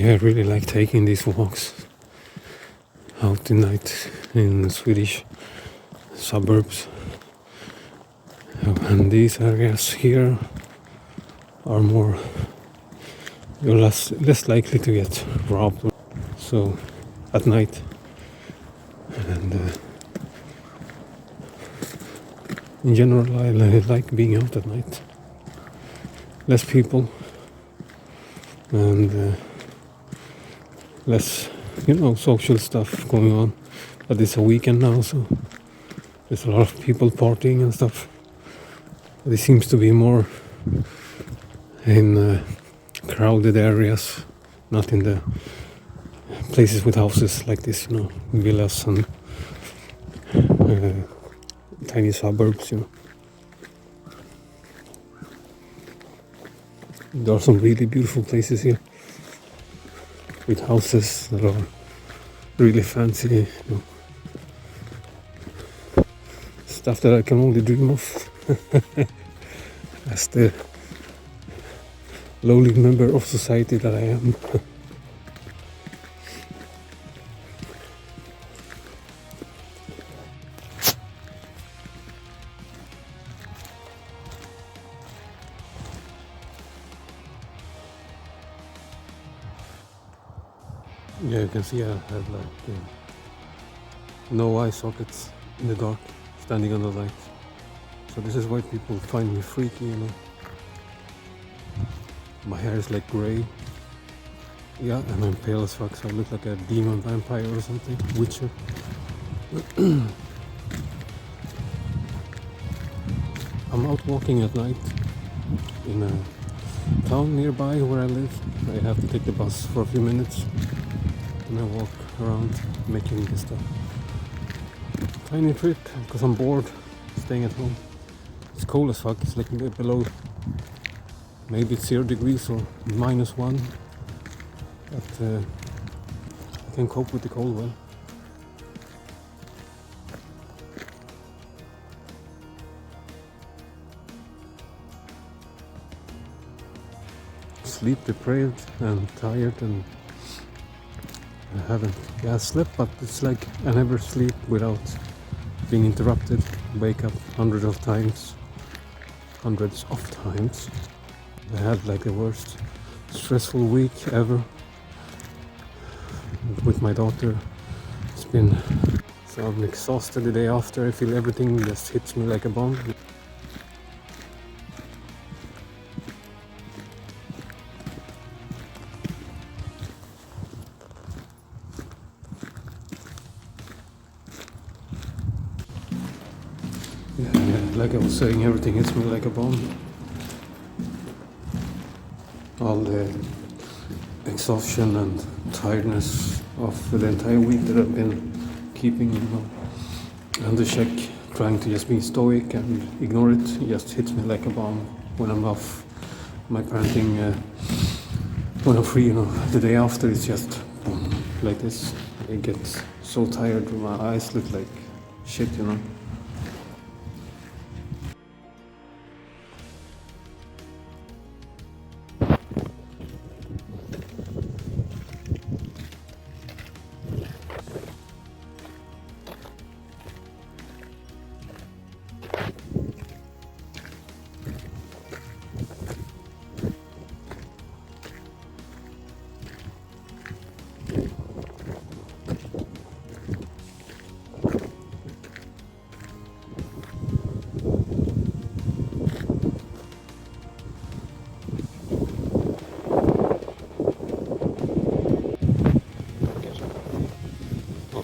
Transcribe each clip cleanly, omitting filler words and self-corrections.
Yeah, I really like taking these walks out at night in Swedish suburbs. And these areas here are more, you're less likely to get robbed. So at night, and in general, I like being out at night. Less people and less, social stuff going on. But it's a weekend now, so there's a lot of people partying and stuff. But it seems to be more in crowded areas, not in the places with houses like this, villas and tiny suburbs, There are some really beautiful places here with houses that are really fancy, stuff that I can only dream of as the lowly member of society that I am. Yeah, you can see I have no eye sockets in the dark, standing under light. So this is why people find me freaky, My hair is like grey. Yeah, and I'm pale as fuck, so I look like a demon vampire or something. Witcher. I'm out walking at night in a town nearby where I live. I have to take the bus for a few minutes. And I walk around making this tiny trip because I'm bored staying at home. It's cold as fuck. It's like below, maybe it's 0 degrees or -1, but I can cope with the cold well. Sleep deprived and tired, and I haven't slept, but it's like I never sleep without being interrupted. Wake up hundreds of times. I had like the worst stressful week ever with my daughter. It's been so I'm exhausted the day after. I feel everything just hits me like a bomb. Yeah, like I was saying, everything hits me like a bomb. All the exhaustion and tiredness of the entire week that I've been keeping, under check, trying to just be stoic and ignore it, just hits me like a bomb when I'm off my parenting. When I'm free, the day after, it's just boom, like this. I get so tired, my eyes look like shit,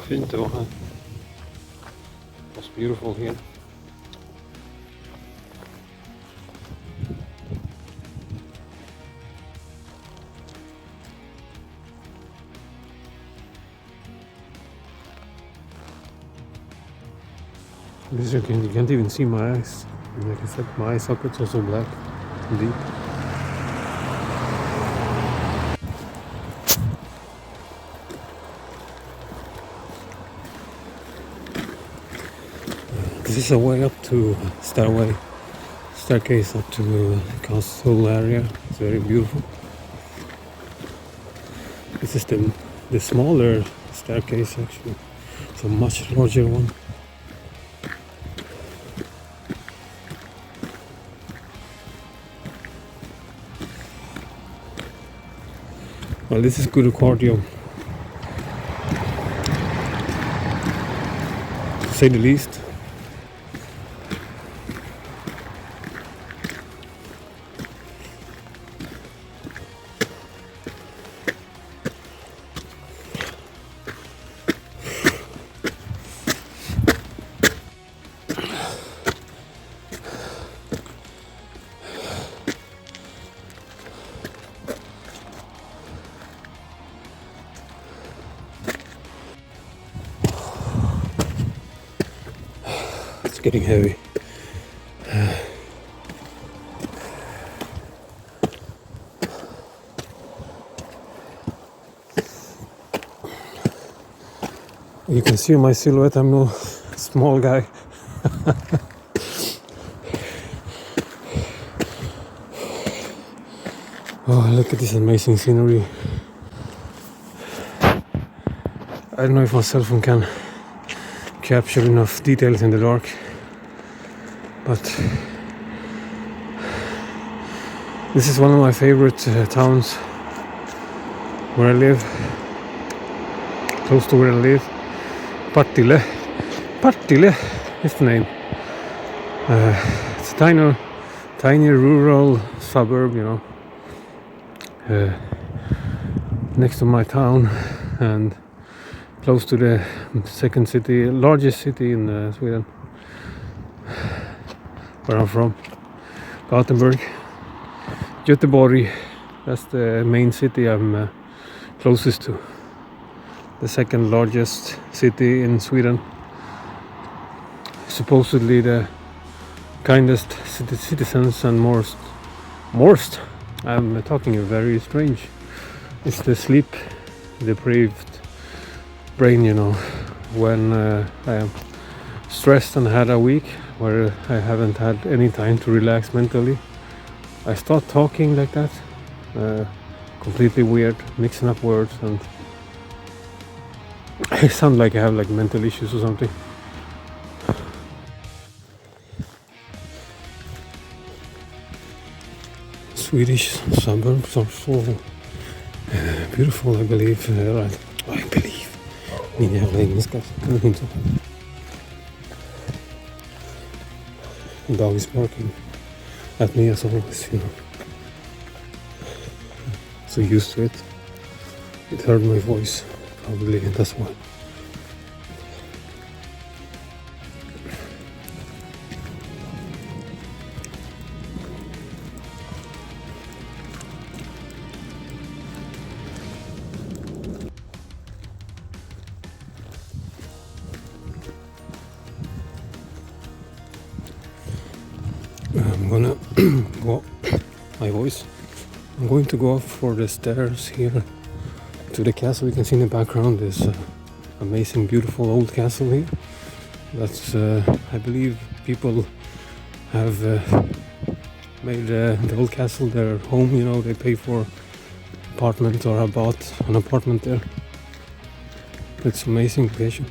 Fint det var här. It's beautiful here. You can't even see my eyes. Like I said, my eye sockets are so black and deep. This is a way up to staircase up to the castle area. It's very beautiful. This is the smaller staircase actually. It's a much larger one. Well, this is good cardio, to say the least. It's getting heavy. You can see my silhouette, I'm no small guy. Oh, look at this amazing scenery. I don't know if my cell phone can capture enough details in the dark, but this is one of my favorite towns where I live, close to where I live. Partille is the name. It's a tiny rural suburb, you know, next to my town and close to the second city, largest city in Sweden, where I'm from, Gothenburg. Göteborg, that's the main city I'm closest to. The second largest city in Sweden. Supposedly the kindest citizens and most. I'm talking very strange. It's the sleep deprived brain, you know, when I am stressed and had a week where I haven't had any time to relax mentally. I start talking like that, completely weird, mixing up words, and I sound like I have like mental issues or something. Swedish suburbs are so beautiful, I believe. I believe. Min jävla engelska. Dog is barking at me as always, you know. So used to it. It heard my voice, probably, and that's why. I'm gonna go my voice. I'm going to go up for the stairs here to the castle. You can see in the background this amazing, beautiful old castle here. That's I believe people have made the old castle their home. You know, they pay for apartment or have bought an apartment there. It's amazing location.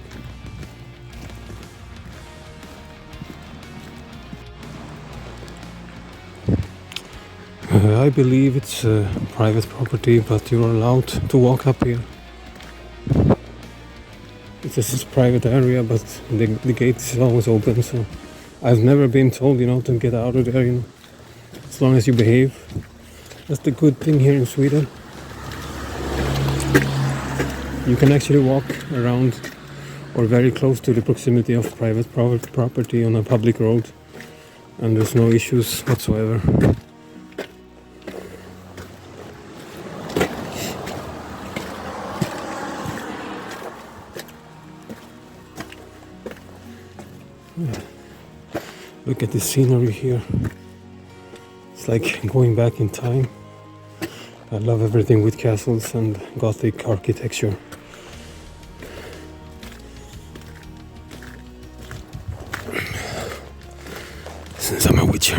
I believe it's private property, but you're allowed to walk up here. This is a private area, but the gate is always open, so I've never been told, you know, to get out of there, you know, as long as you behave. That's the good thing here in Sweden. You can actually walk around or very close to the proximity of private property on a public road, and there's no issues whatsoever. Look at the scenery here. It's like going back in time. I love everything with castles and Gothic architecture. Since I'm a Witcher.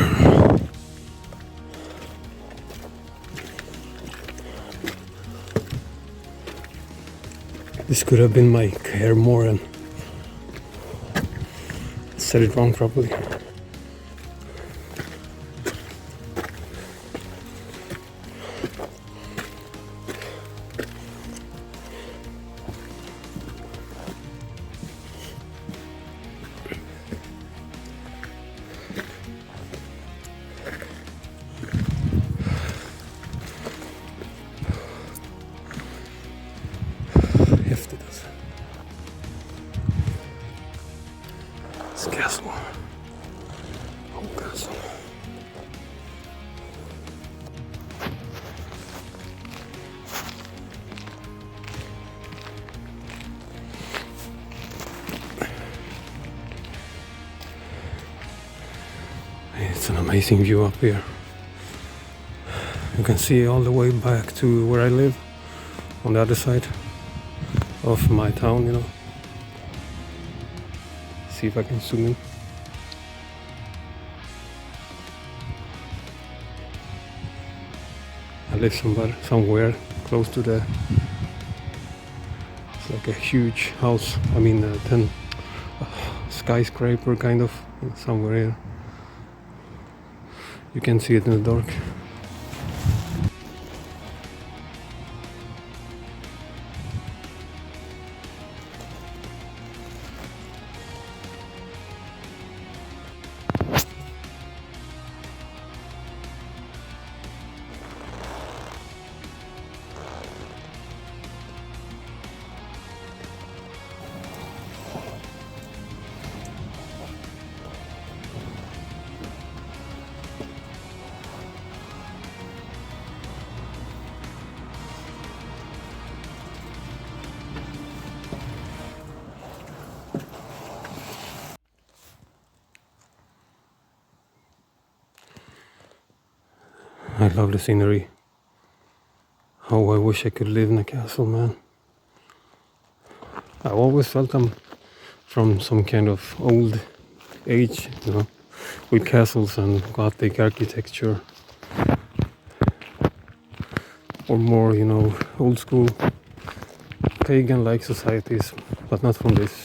This could have been my hair more and set it wrong properly. Häftigt alltså. This castle. Whole castle. It's an amazing view up here. You can see all the way back to where I live on the other side of my town, you know. See if I can zoom in. I live somewhere close to the. It's like a huge house. I mean, 10 skyscraper kind of somewhere here. You can see it in the dark. I love the scenery. How I wish I could live in a castle, man. I always felt I'm from some kind of old age, you know, with castles and Gothic architecture. Or more, you know, old school pagan-like societies, but not from this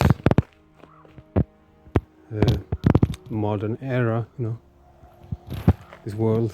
modern era, you know, this world.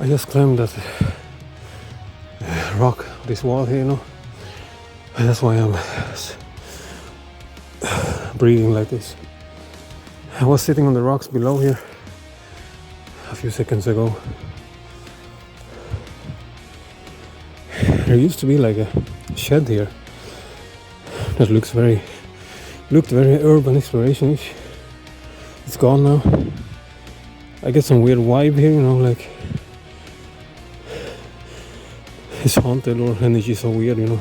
I just climbed that rock, this wall here, you know, and that's why I'm breathing like this. I was sitting on the rocks below here a few seconds ago. There used to be like a shed here that looked very urban exploration-ish. It's gone now. I get some weird vibe here, you know, like it's haunted or energy so weird, you know.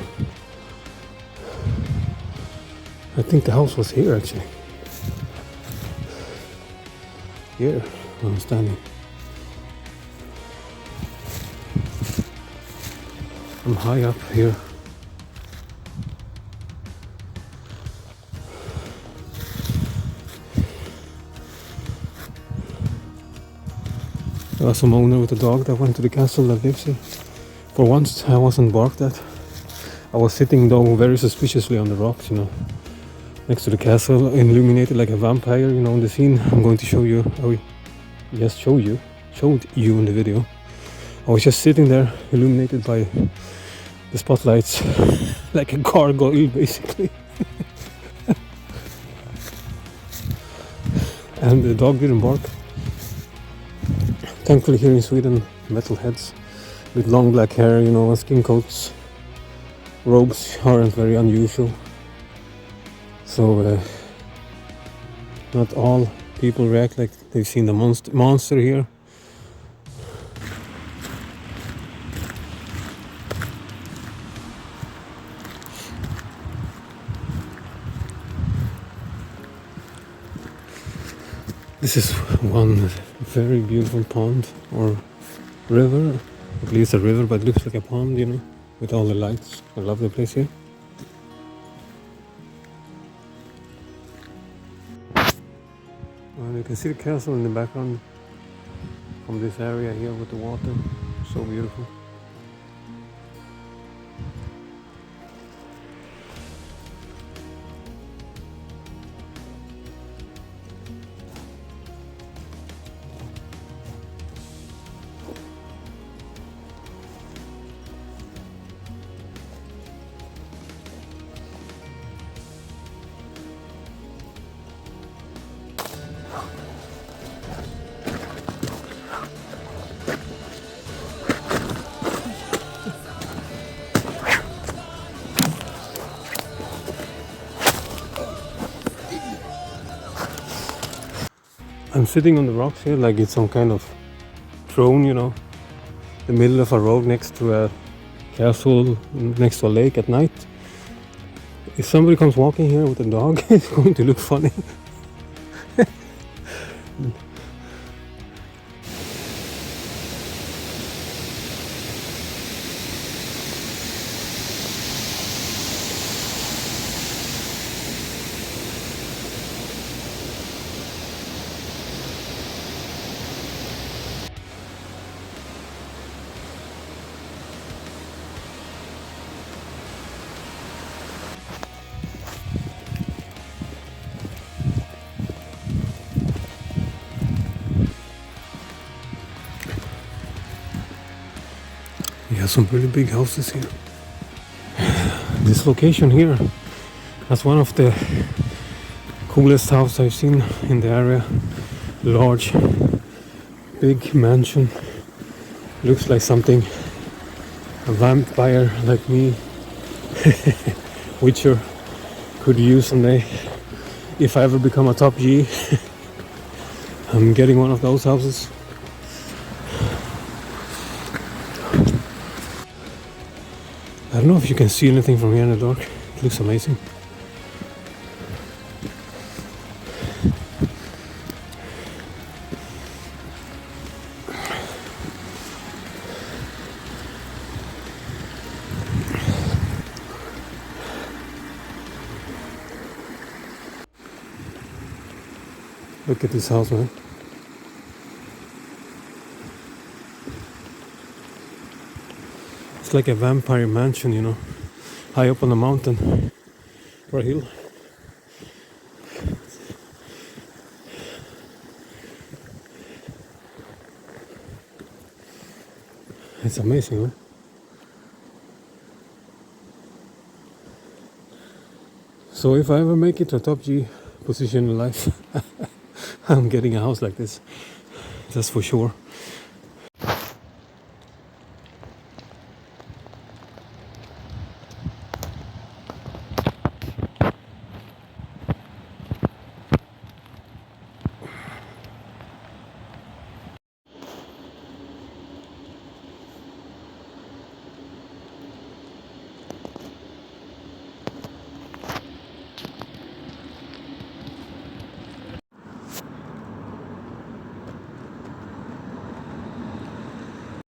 I think the house was here actually. Here, where I'm standing. I'm high up here. There was some owner with a dog that went to the castle that lives here. For once I wasn't barked at. I was sitting though very suspiciously on the rocks, you know, next to the castle, illuminated like a vampire, you know, in the scene. I'm going to show you, showed you in the video. I was just sitting there, illuminated by the spotlights, like a gargoyle basically. And the dog didn't bark. Thankfully here in Sweden, metalheads with long black hair, you know, skin coats, robes aren't very unusual. So not all people react like they've seen the monster here. This is one very beautiful pond or river. At least a river, but it looks like a pond, you know, with all the lights. I love the place here. You can see the castle in the background from this area here with the water. So beautiful. I'm sitting on the rocks here like it's some kind of throne, you know, the middle of a road next to a castle, next to a lake at night. If somebody comes walking here with a dog, it's going to look funny. We have some really big houses here. This location here, that's one of the coolest houses I've seen in the area. Large, big mansion. Looks like something a vampire like me, Witcher, could use someday. If I ever become a top G, I'm getting one of those houses. I don't know if you can see anything from here in the dark. It looks amazing. Look at this house, man. It's like a vampire mansion, you know, high up on a mountain or a hill. It's amazing, huh? So if I ever make it to a top G position in life, I'm getting a house like this. That's for sure.